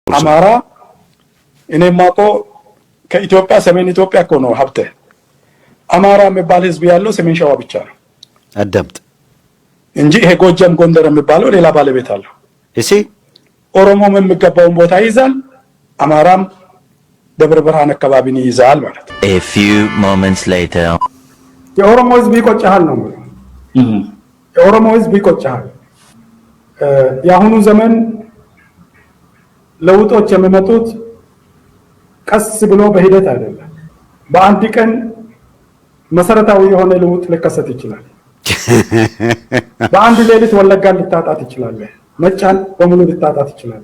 አማራ እኔም ማቆ ከኢትዮጵያ ሰሜን ኢትዮጵያ እኮ ነው ሀብተ አማራ የሚባል ህዝብ ያለው ሰሜን ሸዋ ብቻ ነው። አዳምጥ እንጂ ይሄ ጎጃም ጎንደር የሚባለው ሌላ ባለቤት አለው። እሺ ኦሮሞም የሚገባውን ቦታ ይዛል፣ አማራም ደብረ ብርሃን አካባቢን ይዛል ማለት ነው። A few moments later የኦሮሞ ህዝብ ይቆጫል ነው። የኦሮሞ ህዝብ ይቆጫል። የአሁኑ ዘመን ለውጦች የሚመጡት ቀስ ብሎ በሂደት አይደለም። በአንድ ቀን መሰረታዊ የሆነ ለውጥ ሊከሰት ይችላል። በአንድ ሌሊት ወለጋን ልታጣት ይችላል። መጫን በሙሉ ልታጣት ይችላል።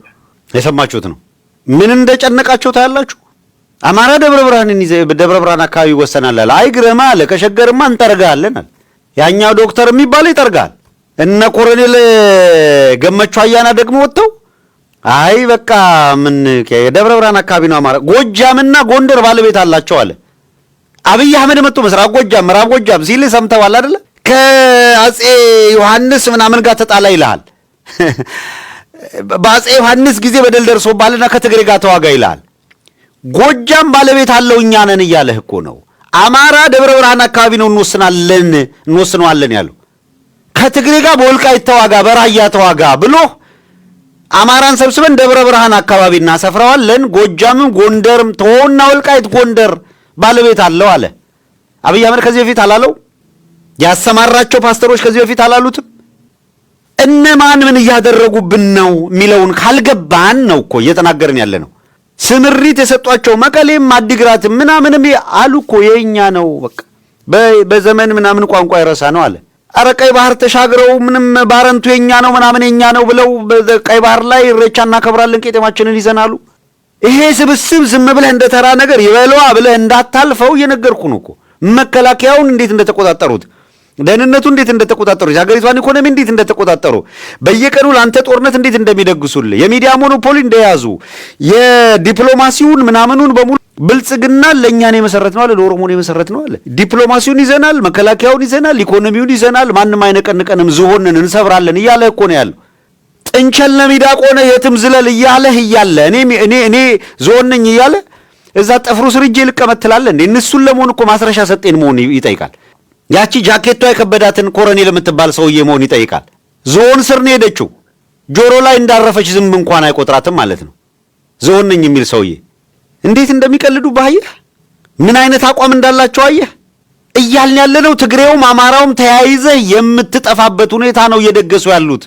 የሰማችሁት ነው። ምን እንደጨነቃቸው ታያላችሁ። አማራ ደብረ ብርሃን አካባቢ ይወሰናል አለ። አይግረማ አለ። ከሸገርማ እንጠርጋለን አለ። ያኛው ዶክተር የሚባል ይጠርጋል። እነ ኮሎኔል ገመቹ አያና ደግሞ ወጥተው አይ በቃ ምን የደብረ ብርሃን አካባቢ ነው አማራ፣ ጎጃምና ጎንደር ባለቤት አላቸው አለ። አብይ አህመድ መጥቶ ምስራቅ ጎጃም ምዕራብ ጎጃም ሲል ሰምተዋል አይደለ? ከአጼ ዮሐንስ ምናምን ጋር ተጣላ ይልሃል። በአጼ ዮሐንስ ጊዜ በደል ደርሶባልና ከትግሬ ጋር ተዋጋ ይልሃል። ጎጃም ባለቤት አለው እኛ ነን እያለህ እኮ ነው። አማራ ደብረ ብርሃን አካባቢ ነው እንወስነዋለን ያለው። ከትግሬ ጋር በወልቃይት ተዋጋ በራያ ተዋጋ ብሎ አማራን ሰብስበን ደብረ ብርሃን አካባቢ እናሰፍረዋለን። ጎጃምም ጎንደርም ተወውና ወልቃይት ጎንደር ባለቤት አለው አለ። አብይ አህመድ ከዚህ በፊት አላለው? ያሰማራቸው ፓስተሮች ከዚህ በፊት አላሉትም? እነማን ምን እያደረጉብን ነው የሚለውን ካልገባን ነው እኮ እየተናገርን ያለ ነው። ስምሪት የሰጧቸው መቀሌም አዲግራትም ምናምንም አሉ እኮ የኛ ነው በቃ በዘመን ምናምን ቋንቋ ይረሳ ነው አለ። አረ ቀይ ባህር ተሻግረው ምንም ባረንቱ የኛ ነው ምናምን የኛ ነው ብለው ቀይ ባህር ላይ ኢሬቻ እናከብራለን ቄጤማችንን ይዘናሉ። ይሄ ስብስብ ዝም ብለህ እንደተራ ነገር ይበለዋ ብለህ እንዳታልፈው እየነገርኩ ነው እኮ። መከላከያውን እንዴት እንደተቆጣጠሩት፣ ደህንነቱ እንዴት እንደተቆጣጠሩት፣ የሀገሪቷን ኢኮኖሚ እንዴት እንደተቆጣጠሩ፣ በየቀኑ ለአንተ ጦርነት እንዴት እንደሚደግሱልህ፣ የሚዲያ ሞኖፖሊ እንደያዙ፣ የዲፕሎማሲውን ምናምኑን በሙሉ ብልጽግና ለእኛን የመሰረት ነው አለ፣ ለኦሮሞን የመሰረት ነው አለ። ዲፕሎማሲውን ይዘናል፣ መከላከያውን ይዘናል፣ ኢኮኖሚውን ይዘናል፣ ማንም አይነቀንቀንም፣ ዝሆንን እንሰብራለን እያለ እኮ ነው ያለው። ጥንቸል ነሚዳቆነ የትም ዝለል እያለህ እያለ እኔ ዝሆን ነኝ እያለ እዛ ጠፍሩ ስር እጄ ልቀመጥላለህ እንዴ? እነሱን ለመሆን እኮ ማስረሻ ሰጤን መሆን ይጠይቃል። ያቺ ጃኬቷ የከበዳትን ኮሎኔል የምትባል ሰውዬ መሆን ይጠይቃል። ዝሆን ስር ነው ሄደችው። ጆሮ ላይ እንዳረፈች ዝንብ እንኳን አይቆጥራትም ማለት ነው። ዝሆን ነኝ የሚል ሰውዬ እንዴት እንደሚቀልዱ ባየህ፣ ምን አይነት አቋም እንዳላቸው አየህ። እያልን ያለነው ትግሬውም አማራውም ተያይዘህ የምትጠፋበት ሁኔታ ነው እየደገሱ ያሉት።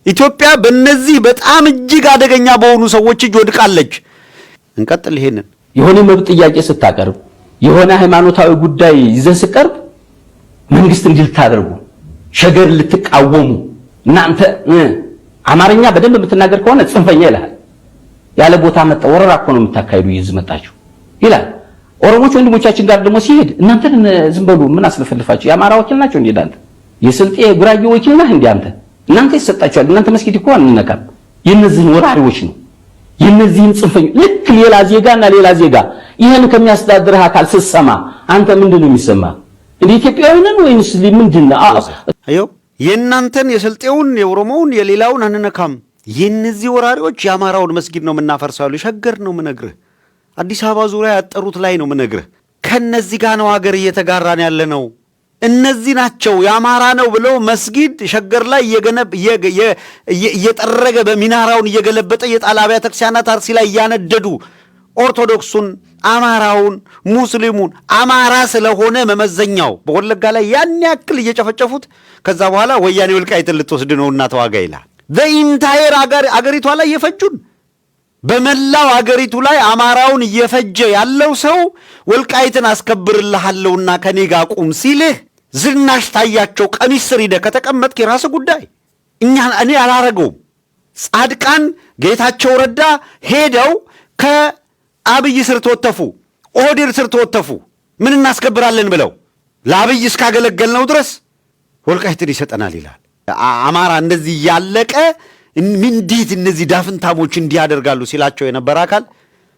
ኢትዮጵያ በእነዚህ በጣም እጅግ አደገኛ በሆኑ ሰዎች እጅ ወድቃለች። እንቀጥል። ይሄንን የሆነ መብት ጥያቄ ስታቀርብ፣ የሆነ ሃይማኖታዊ ጉዳይ ይዘህ ስቀርብ መንግስት እንዲልታደርጉ ሸገር ልትቃወሙ እናንተ አማርኛ በደንብ የምትናገር ከሆነ ጽንፈኛ ይልሃል። ያለ ቦታ መጣ ወረራ እኮ ነው የምታካሂዱ ይዝ መጣችሁ ይላል። ኦሮሞች ወንድሞቻችን ጋር ደግሞ ሲሄድ እናንተን ዝም በሉ ምን አስለፈልፋችሁ? የአማራ ወኪል ናቸው እንዴ አንተ? የስልጤ ጉራጌ ወኪል ነህ እንዴ አንተ? እናንተ ይሰጣችኋል። እናንተ መስጊድ እኮ አንነካም። የነዚህን ወራሪዎች ነው የነዚህን ጽንፈኞች። ልክ ሌላ ዜጋና ሌላ ዜጋ ይሄን ከሚያስተዳድርህ አካል ስትሰማ አንተ ምንድነው የሚሰማ? እንዴ ኢትዮጵያዊ ነን ወይስ ምንድነው? አዮ የእናንተን የስልጤውን የኦሮሞውን የሌላውን አንነካም። የነዚህ ወራሪዎች የአማራውን መስጊድ ነው የምናፈርሰው ያሉ። ሸገር ነው ምነግርህ፣ አዲስ አበባ ዙሪያ ያጠሩት ላይ ነው ምነግርህ። ከነዚህ ጋር ነው ሀገር እየተጋራን ያለ ነው። እነዚህ ናቸው የአማራ ነው ብለው መስጊድ ሸገር ላይ እየጠረገ በሚናራውን እየገለበጠ የጣል አብያተ ክርስቲያናት አርሲ ላይ እያነደዱ ኦርቶዶክሱን፣ አማራውን፣ ሙስሊሙን አማራ ስለሆነ መመዘኛው በወለጋ ላይ ያን ያክል እየጨፈጨፉት ከዛ በኋላ ወያኔ ወልቃይትን ልትወስድ ነውና ተዋጋ ይላል። በኢንታየር አገሪቷ ላይ የፈጁን በመላው አገሪቱ ላይ አማራውን እየፈጀ ያለው ሰው ወልቃይትን አስከብርልሃለሁና ከኔ ጋር ቁም ሲልህ ዝናሽ ታያቸው ቀሚስ ስር ሂደህ ከተቀመጥክ የራስህ ጉዳይ። እኔ አላረገውም። ጻድቃን ጌታቸው ረዳ ሄደው ከአብይ ስር ተወተፉ፣ ኦህዴድ ስር ተወተፉ። ምን እናስከብራለን ብለው ለአብይ እስካገለገልነው ድረስ ወልቃይትን ይሰጠናል ይላል። አማራ እንደዚህ ያለቀ እንዴት እነዚህ ዳፍንታሞች እንዲህ ያደርጋሉ ሲላቸው የነበረ አካል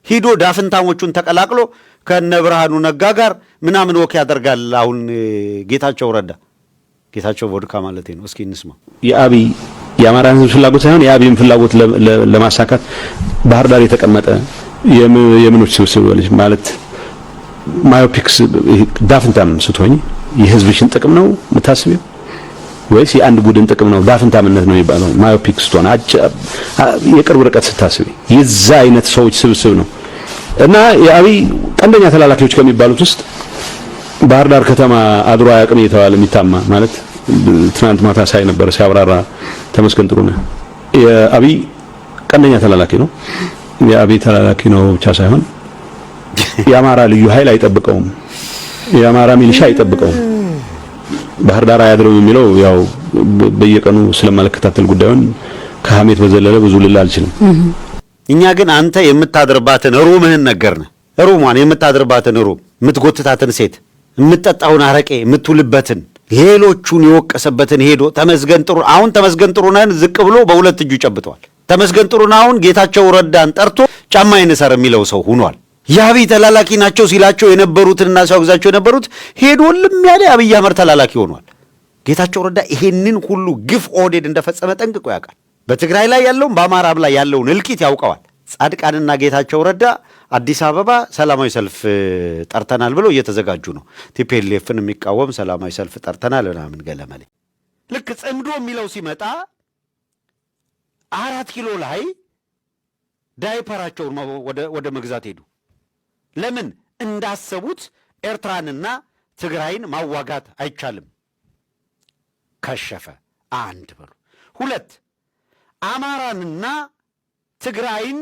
ሂዶ ዳፍንታሞቹን ተቀላቅሎ ከነ ብርሃኑ ነጋ ጋር ምናምን ወክ ያደርጋል። አሁን ጌታቸው ረዳ ጌታቸው ቮድካ ማለት ነው። እስኪ እንስማ። የአብይ የአማራ ህዝብ ፍላጎት ሳይሆን የአብይን ፍላጎት ለማሳካት ባህር ዳር የተቀመጠ የምኖች ስብስብ ማለት ማዮፒክስ ዳፍንታም ስትሆኝ የህዝብሽን ጥቅም ነው የምታስቢው ወይስ የአንድ ቡድን ጥቅም ነው? ዳፍንታምነት ነው የሚባለው ማዮፒክስ ስትሆን የቅርብ ርቀት ስታስቢ የዛ አይነት ሰዎች ስብስብ ነው። እና የአብይ ቀንደኛ ተላላኪዎች ከሚባሉት ውስጥ ባህር ዳር ከተማ አድሮ አያውቅም እየተባለ የሚታማ ማለት ትናንት ማታ ሳይ ነበር ሲያብራራ ተመስገን ጥሩነህ የአብይ ቀንደኛ ተላላኪ ነው። የአብይ ተላላኪ ነው ብቻ ሳይሆን የአማራ ልዩ ኃይል አይጠብቀውም፣ የአማራ ሚሊሻ አይጠብቀውም። ባህር ዳር አያድርም የሚለው ያው በየቀኑ ስለማለከታተል ጉዳዩን ከሐሜት በዘለለ ብዙ ልል አልችልም። እኛ ግን አንተ የምታድርባትን ሩምህን ነገርነ። ሩሟን የምታድርባትን ሩም የምትጎትታትን ሴት የምትጠጣውን አረቄ የምትውልበትን ሌሎቹን የወቀሰበትን ሄዶ ተመስገን ጥሩ አሁን ተመስገን ጥሩነህን ዝቅ ብሎ በሁለት እጁ ጨብጧል። ተመስገን ጥሩነህ አሁን ጌታቸው ረዳን ጠርቶ ጫማ ይነሰር የሚለው ሰው ሆኗል። የአብይ ተላላኪ ናቸው ሲላቸው የነበሩትንና ሲያወግዛቸው የነበሩት ሄዶልም ያለ አብይ አህመድ ተላላኪ ሆኗል። ጌታቸው ረዳ ይሄንን ሁሉ ግፍ ኦህዴድ እንደፈጸመ ጠንቅቆ ያውቃል። በትግራይ ላይ ያለውን በአማራም ላይ ያለውን እልቂት ያውቀዋል። ጻድቃንና ጌታቸው ረዳ አዲስ አበባ ሰላማዊ ሰልፍ ጠርተናል ብለው እየተዘጋጁ ነው። ቲፒኤልኤፍን የሚቃወም ሰላማዊ ሰልፍ ጠርተናል ምናምን ገለመሌ። ልክ ጽምዶ የሚለው ሲመጣ 4 ኪሎ ላይ ዳይፐራቸውን ወደ መግዛት ሄዱ። ለምን? እንዳሰቡት ኤርትራንና ትግራይን ማዋጋት አይቻልም። ከሸፈ። አንድ በሉ። 2 አማራንና ትግራይን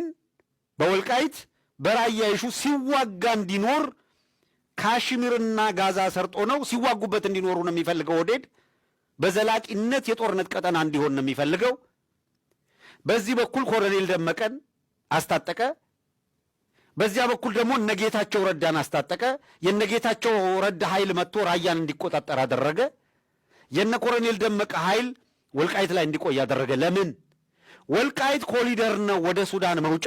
በወልቃይት በራያ ይሹ ሲዋጋ እንዲኖር ካሽሚርና ጋዛ ሰርጦ ነው ሲዋጉበት እንዲኖሩ ነው የሚፈልገው ኦህዴድ። በዘላቂነት የጦርነት ቀጠና እንዲሆን ነው የሚፈልገው። በዚህ በኩል ኮሎኔል ደመቀን አስታጠቀ፣ በዚያ በኩል ደግሞ እነጌታቸው ረዳን አስታጠቀ። የነጌታቸው ረዳ ኃይል መጥቶ ራያን እንዲቆጣጠር አደረገ። የነ ኮሎኔል ደመቀ ኃይል ወልቃይት ላይ እንዲቆይ ያደረገ። ለምን? ወልቃይት ኮሊደር ነው ወደ ሱዳን መውጫ።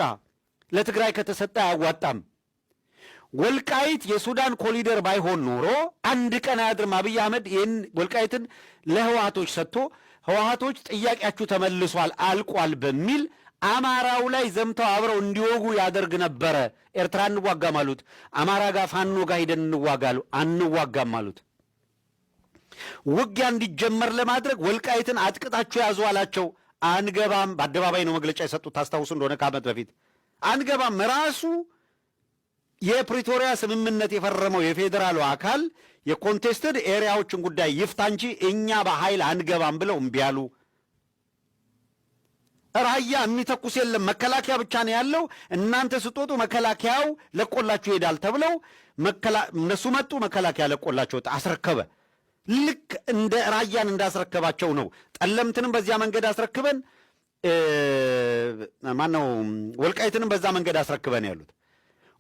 ለትግራይ ከተሰጠ አያዋጣም። ወልቃይት የሱዳን ኮሊደር ባይሆን ኖሮ አንድ ቀን አያድርም። አብይ አህመድ ይህን ወልቃይትን ለህወሓቶች ሰጥቶ ህወሓቶች ጥያቄያችሁ ተመልሷል አልቋል በሚል አማራው ላይ ዘምተው አብረው እንዲወጉ ያደርግ ነበረ። ኤርትራ እንዋጋም አሉት። አማራ ጋር ፋኖ ጋር ሂደን እንዋጋሉ፣ አንዋጋም አሉት። ውጊያ እንዲጀመር ለማድረግ ወልቃይትን አጥቅጣችሁ ያዙ አላቸው። አንገባም። በአደባባይ ነው መግለጫ የሰጡት። ታስታውሱ እንደሆነ ከዓመት በፊት አንገባም። ራሱ የፕሪቶሪያ ስምምነት የፈረመው የፌዴራሉ አካል የኮንቴስትድ ኤሪያዎችን ጉዳይ ይፍታ እንጂ እኛ በኃይል አንገባም ብለው እምቢ አሉ። ራያ የሚተኩስ የለም፣ መከላከያ ብቻ ነው ያለው። እናንተ ስትወጡ መከላከያው ለቆላችሁ ይሄዳል ተብለው እነሱ መጡ። መከላከያ ለቆላቸው አስረከበ። ልክ እንደ ራያን እንዳስረከባቸው ነው። ጠለምትንም በዚያ መንገድ አስረክበን ማነው ወልቃይትንም በዛ መንገድ አስረክበን ያሉት።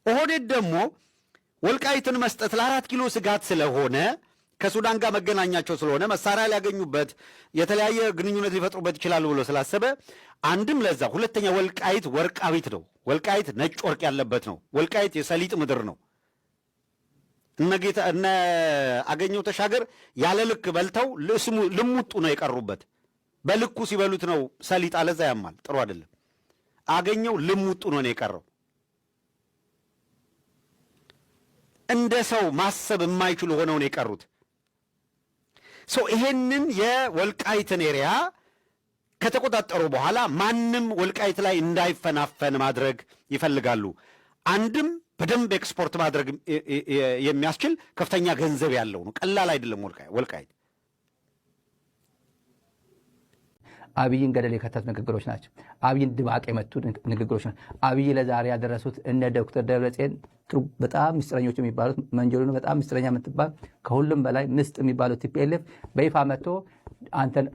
ኦህዴድ ደግሞ ወልቃይትን መስጠት ለ4 ኪሎ ስጋት ስለሆነ ከሱዳን ጋር መገናኛቸው ስለሆነ መሳሪያ ሊያገኙበት የተለያየ ግንኙነት ሊፈጥሩበት ይችላሉ ብሎ ስላሰበ አንድም ለዛ፣ ሁለተኛ ወልቃይት ወርቃዊት ነው። ወልቃይት ነጭ ወርቅ ያለበት ነው። ወልቃይት የሰሊጥ ምድር ነው። እነ አገኘው ተሻገር ያለ ልክ በልተው ልሙጡ ነው የቀሩበት። በልኩ ሲበሉት ነው ሰሊጥ፣ አለዛ ያማል፣ ጥሩ አይደለም። አገኘው ልሙጡ ነው የቀረው። እንደ ሰው ማሰብ የማይችሉ ሆነው ነው የቀሩት። ይሄንን የወልቃይትን ኤሪያ ከተቆጣጠሩ በኋላ ማንም ወልቃይት ላይ እንዳይፈናፈን ማድረግ ይፈልጋሉ። አንድም በደንብ ኤክስፖርት ማድረግ የሚያስችል ከፍተኛ ገንዘብ ያለው ነው። ቀላል አይደለም ወልቃይት። አብይን ገደል የከተቱ ንግግሮች ናቸው። አብይን ድባቅ የመቱ ንግግሮች ናቸው። አብይ ለዛሬ ያደረሱት እነ ዶክተር ደብረጽዮን በጣም ምስጥረኞች የሚባሉት መንጀሉን በጣም ምስጥረኛ የምትባል ከሁሉም በላይ ምስጥ የሚባሉት ቲፒኤልኤፍ በይፋ መጥቶ አንተን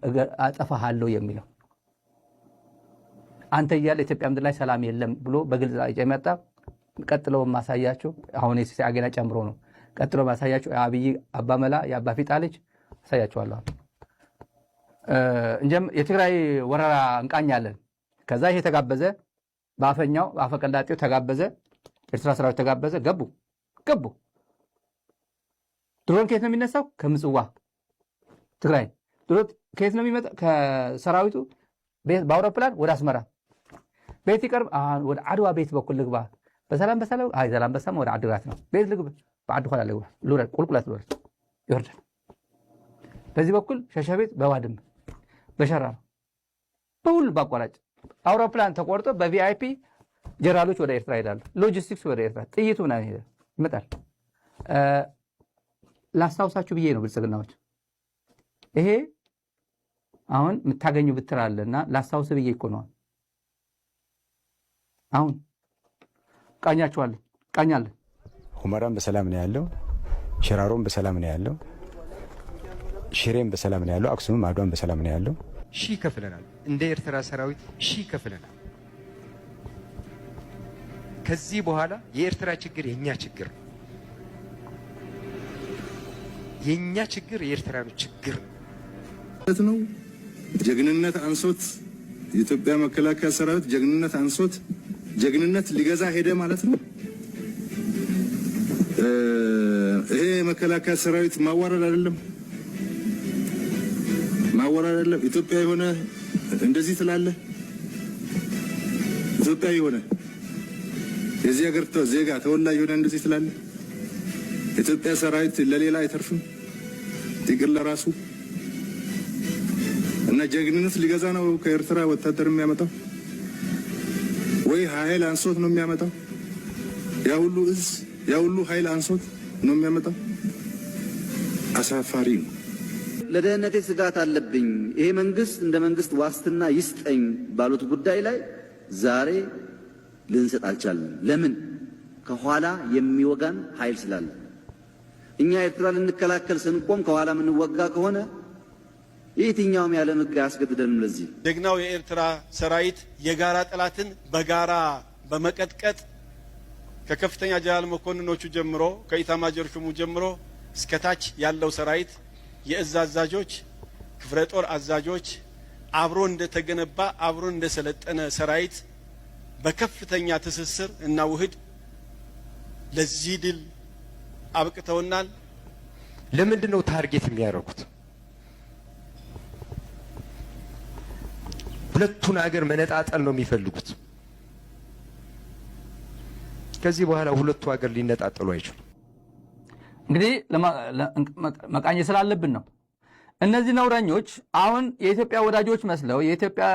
አጠፋሃለሁ የሚለው አንተ እያለ ኢትዮጵያ ምድር ላይ ሰላም የለም ብሎ በግልጽ የመጣ ቀጥሎ ማሳያቸው አሁን የሲሳይ አገና ጨምሮ ነው። ቀጥሎ ማሳያቸው አብይ አባመላ የአባ ፊጣ ልጅ አሳያቸዋለሁ። እንጀም የትግራይ ወረራ እንቃኛለን። ከዛ ይሄ ተጋበዘ፣ በአፈኛው አፈቀላጤው ተጋበዘ፣ ኤርትራ ሰራዊት ተጋበዘ፣ ገቡ። ድሮን ከየት ነው የሚነሳው? ከምጽዋ ትግራይ። ድሮን ከየት ነው የሚመጣ? ከሰራዊቱ በአውሮፕላን ወደ አስመራ ቤት ይቀርብ ወደ አድዋ ቤት በኩል ልግባ በሰላም አይ ዛላምበሳም ወደ አድግራት ነው ቤት ልግባ በአድ ኋላ ልግባ ሉረድ ቁልቁለት ሉረድ ይወርዳል። በዚህ በኩል ሸሸቤት በዋድም በሸራ በሁሉ ባቋራጭ አውሮፕላን ተቆርጦ በቪአይፒ ጀራሎች ወደ ኤርትራ ይሄዳሉ። ሎጂስቲክስ ወደ ኤርትራ ጥይቱ ምናምን ይመጣል። ላስታውሳችሁ ብዬ ነው ብልጽግናዎች ይሄ አሁን የምታገኙ ብትር አለና ላስታውስ ብዬ እኮ ነው። አሁን ቃኛችኋለሁ ቃኛለሁ። ሁመራም በሰላም ነው ያለው፣ ሽራሮም በሰላም ነው ያለው፣ ሽሬም በሰላም ነው ያለው፣ አክሱምም አድዋም በሰላም ነው ያለው። ሺህ ከፍለናል። እንደ ኤርትራ ሰራዊት ሺህ ከፍለናል። ከዚህ በኋላ የኤርትራ ችግር የኛ ችግር ነው። የኛ ችግር የኤርትራኖች ችግር ነው። ጀግንነት አንሶት የኢትዮጵያ መከላከያ ሰራዊት ጀግንነት አንሶት ጀግንነት ሊገዛ ሄደ ማለት ነው። ይሄ መከላከያ ሰራዊት ማዋረድ አይደለም፣ ማዋረድ አይደለም። ኢትዮጵያ የሆነ እንደዚህ ትላለህ። ኢትዮጵያ የሆነ የዚህ ሀገር ዜጋ ተወላጅ የሆነ እንደዚህ ትላለህ። ኢትዮጵያ ሰራዊት ለሌላ አይተርፍም፣ ጥቅል ለራሱ እና ጀግንነት ሊገዛ ነው ከኤርትራ ወታደር የሚያመጣው ወይ ኃይል አንሶት ነው የሚያመጣው? ያ ሁሉ ኃይል አንሶት ነው የሚያመጣው? አሳፋሪ ነው። ለደህንነቴ ስጋት አለብኝ፣ ይሄ መንግስት እንደ መንግስት ዋስትና ይስጠኝ ባሉት ጉዳይ ላይ ዛሬ ልንሰጥ አልቻልንም። ለምን? ከኋላ የሚወጋን ኃይል ስላለ። እኛ ኤርትራ ልንከላከል ስንቆም ከኋላ የምንወጋ ከሆነ የትኛውም ያለ ሕግ አያስገድደንም። ለዚህ ጀግናው የኤርትራ ሰራዊት የጋራ ጠላትን በጋራ በመቀጥቀጥ ከከፍተኛ ጀነራል መኮንኖቹ ጀምሮ ከኢታማጆር ሹሙ ጀምሮ እስከታች ያለው ሰራዊት የእዝ አዛዦች፣ ክፍለ ጦር አዛዦች አብሮ እንደተገነባ አብሮ እንደሰለጠነ ሰራዊት በከፍተኛ ትስስር እና ውህድ ለዚህ ድል አብቅተውናል። ለምንድን ነው ታርጌት የሚያደርጉት? ሁለቱን ሀገር መነጣጠል ነው የሚፈልጉት። ከዚህ በኋላ ሁለቱ ሀገር ሊነጣጠሉ አይችሉም። እንግዲህ መቃኘት ስላለብን ነው። እነዚህ ነውረኞች አሁን የኢትዮጵያ ወዳጆች መስለው የኢትዮጵያ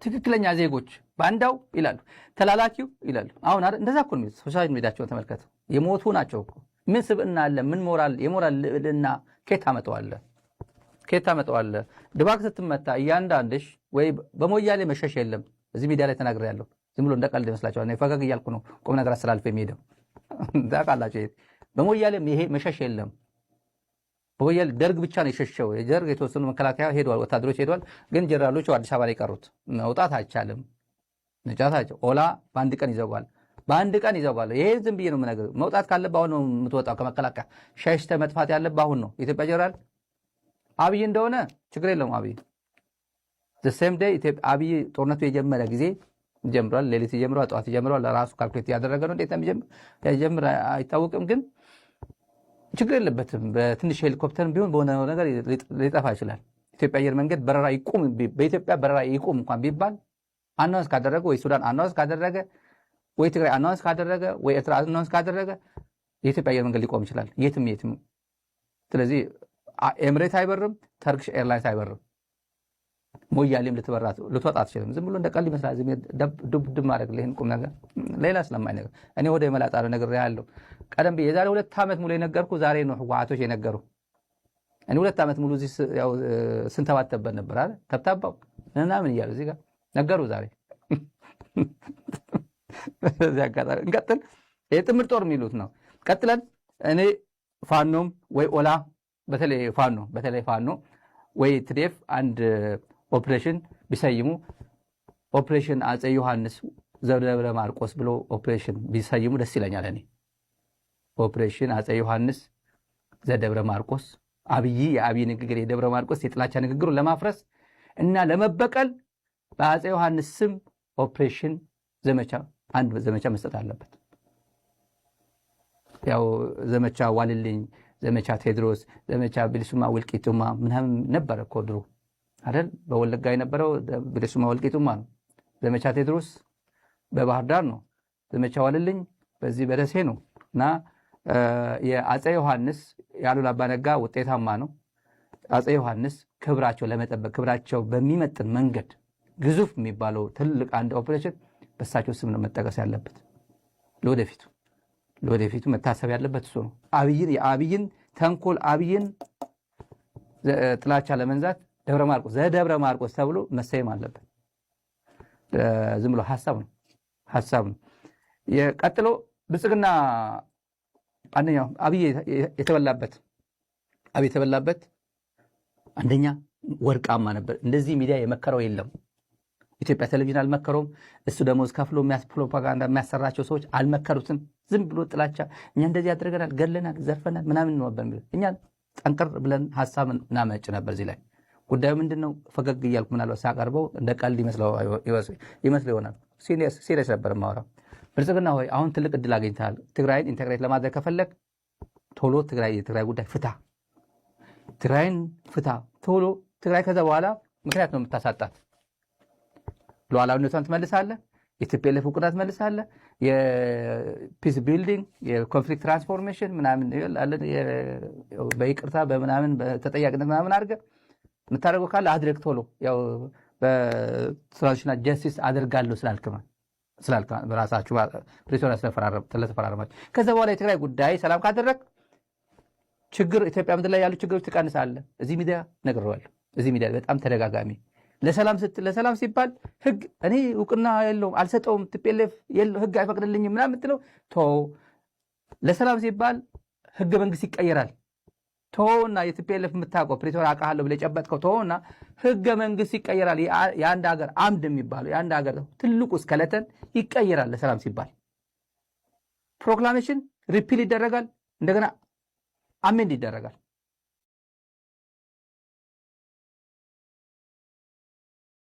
ትክክለኛ ዜጎች ባንዳው ይላሉ፣ ተላላኪው ይላሉ። አሁን አይደል እንደዛ እኮ ነው። ሶሻል ሚዲያቸውን ተመልከቱ። የሞቱ ናቸው እኮ። ምን ስብዕና አለ? ምን ሞራል የሞራል ልዕልና ከየት አመጣዋለህ? ከየት አመጣዋለህ? ድባቅ ስትመታ እያንዳንድሽ ወይ በሞያሌ መሸሽ የለም። እዚህ ሚዲያ ላይ ተናግሬያለሁ። ዝም ብሎ እንደቀልድ ይመስላችኋል? እኔ ፈገግ እያልኩ ነው ቁም ነገር አስተላልፈ የሚሄደው ታውቃላችሁ። በሞያሌም ይሄ መሸሽ የለም። በሞያሌ ደርግ ብቻ ነው የሸሸው። የደርግ የተወሰኑ መከላከያ ሄደዋል፣ ወታደሮች ሄደዋል። ግን ጀነራሎቹ አዲስ አበባ ላይ ቀሩት። መውጣት አይቻልም። ነጫታቸው ኦላ በአንድ ቀን ይዘጓል። በአንድ ቀን ይዘጓል። ይሄ ዝም ብዬ ነው የምነግርህ። መውጣት ካለብህ አሁን ነው የምትወጣው ከመከላከያ። ሸሽተህ መጥፋት ያለብህ አሁን ነው። የኢትዮጵያ ጀነራል አብይ እንደሆነ ችግር የለውም። አብይ ዘሴም ዴይ አብይ ጦርነቱ የጀመረ ጊዜ ጀምሯል። ሌሊት ጀምሯል፣ ጠዋት ጀምሯል። ለራሱ ካልኩሌት ያደረገ ነው። እንዴት እንደሚጀምር አይታወቅም። ግን ችግር የለበትም። በትንሽ ሄሊኮፕተር ቢሆን በሆነ ነገር ሊጠፋ ይችላል። ኢትዮጵያ አየር መንገድ በረራ ይቁም፣ በኢትዮጵያ በረራ ይቁም እንኳን ቢባል አናውንስ ካደረገ ወይ ሱዳን አናውንስ ካደረገ ወይ ትግራይ አናውንስ ካደረገ ወይ ኤርትራ አናውንስ ካደረገ የኢትዮጵያ አየር መንገድ ሊቆም ይችላል፣ የትም። ስለዚህ ኤምሬት አይበርም፣ ተርክሽ ኤርላይንስ አይበርም። ሞያሌም ልትወጣ አትችልም። ዝም ብሎ እንደቀልድ ይመስላል። ዝም ድብ ማድረግ ለይን ቁም ነገር ሌላ ስለማይ ነገር እኔ ወደ መላጣ ነገር ያለው ቀደም ብዬ የዛሬ 2 ዓመት ሙሉ የነገርኩ ዛሬ ነው ህወሓቶች የነገሩ። እኔ 2 ዓመት ሙሉ እዚህ ያው ስንተባተበት ነበር አይደል? ተብታባው እና ምን እያሉ እዚህ ጋር ነገሩ ዛሬ እዚህ አጋጣሚ እንቀጥል። የጥምር ጦር የሚሉት ነው። ቀጥለን እኔ ፋኖም ወይ ኦላ በተለይ ፋኖ ወይ ትዴፍ አንድ ኦፕሬሽን ቢሰይሙ ኦፕሬሽን አጼ ዮሐንስ ዘደብረ ማርቆስ ብሎ ኦፕሬሽን ቢሰይሙ ደስ ይለኛል። እኔ ኦፕሬሽን አጼ ዮሐንስ ዘደብረ ማርቆስ የአብይ ንግግር የደብረ ማርቆስ የጥላቻ ንግግሩን ለማፍረስ እና ለመበቀል በአጼ ዮሐንስ ስም ኦፕሬሽን አንድ ዘመቻ መስጠት አለበት። ያው ዘመቻ ዋልልኝ፣ ዘመቻ ቴድሮስ፣ ዘመቻ ቢልሱማ ውልቂቱማ ምናምን ነበር እኮ ድሮ። አይደል? በወለጋ የነበረው ብለሱማ ወልቂጡማ ነው። ዘመቻ ቴዎድሮስ በባህር ዳር ነው። ዘመቻ ዋልልኝ በዚህ በደሴ ነው። እና የአፄ ዮሐንስ የአሉላ አባ ነጋ ውጤታማ ነው። አፄ ዮሐንስ ክብራቸው ለመጠበቅ ክብራቸው በሚመጥን መንገድ ግዙፍ የሚባለው ትልቅ አንድ ኦፕሬሽን በሳቸው ስም ነው መጠቀስ ያለበት። ለወደፊቱ መታሰብ ያለበት እሱ ነው። የአብይን ተንኮል አብይን ጥላቻ ለመንዛት ዘደብረ ማርቆስ ተብሎ መሰየም አለበት። ዝም ብሎ ሐሳብ ነው። የቀጥሎ ብልጽግና አንደኛው አብይ የተበላበት አንደኛ ወርቃማ ነበር። እንደዚህ ሚዲያ የመከረው የለም። ኢትዮጵያ ቴሌቪዥን አልመከረውም። እሱ ደሞዝ ከፍሎ ፕሮፓጋንዳ የሚያሰራቸው ሰዎች አልመከሩትም። ዝም ብሎ ጥላቻ እኛ እንደዚህ ያደረገናል፣ ገለናል፣ ዘርፈናል ምናምን ነው ነበር። እኛ ጠንቅር ብለን ሐሳብ እናመጭ ነበር። እዚህ ላይ ጉዳዩ ምንድነው? ፈገግ እያልኩ ምናልባት ሳቀርበው እንደ ቀልድ ይመስል ይሆናል። ሲሪየስ ነበር ማወራው። ብልጽግና ሆይ አሁን ትልቅ እድል አግኝተሃል። ትግራይን ኢንተግሬት ለማድረግ ከፈለግ ቶሎ የትግራይ ጉዳይ ፍታ። ትግራይን ፍታ ቶሎ። ትግራይ ከዛ በኋላ ምክንያት ነው የምታሳጣት። ሉዓላዊነቷን ትመልሳለህ። የቲፒኤልኤፍ እውቅና ትመልሳለህ። የፒስ ቢልዲንግ የኮንፍሊክት ትራንስፎርሜሽን ምናምን በይቅርታ በምናምን በተጠያቂነት ምናምን አድርገህ የምታደርገው ካለ አድርግ ቶሎ። ያው በትራንዚሽናል ጀስቲስ አደርጋለሁ ስላልክ በራሳችሁ ፕሪቶሪያ ስለተፈራረማችሁ ከዛ በኋላ የትግራይ ጉዳይ ሰላም ካደረግ ችግር ኢትዮጵያ ምድር ላይ ያሉ ችግሮች ትቀንሳለህ። እዚህ ሚዲያ ነግሬዋለሁ። እዚህ ሚዲያ በጣም ተደጋጋሚ ለሰላም ሲባል ህግ እኔ እውቅና የለውም አልሰጠውም ቲፒኤልኤፍ ህግ አይፈቅድልኝም ምናምን የምትለው ተው። ለሰላም ሲባል ህገ መንግስት ይቀየራል። ተውና የቲፒኤልኤፍ የምታውቀው ፕሪቶሪያ አውቃለሁ ብለህ የጨበጥከው ተውና ህገ መንግስት ይቀየራል። የአንድ ሀገር አምድ የሚባለው የአንድ ሀገር ትልቁ እስከለተን ይቀየራል። ለሰላም ሲባል ፕሮክላሜሽን ሪፒል ይደረጋል፣ እንደገና አሜንድ ይደረጋል።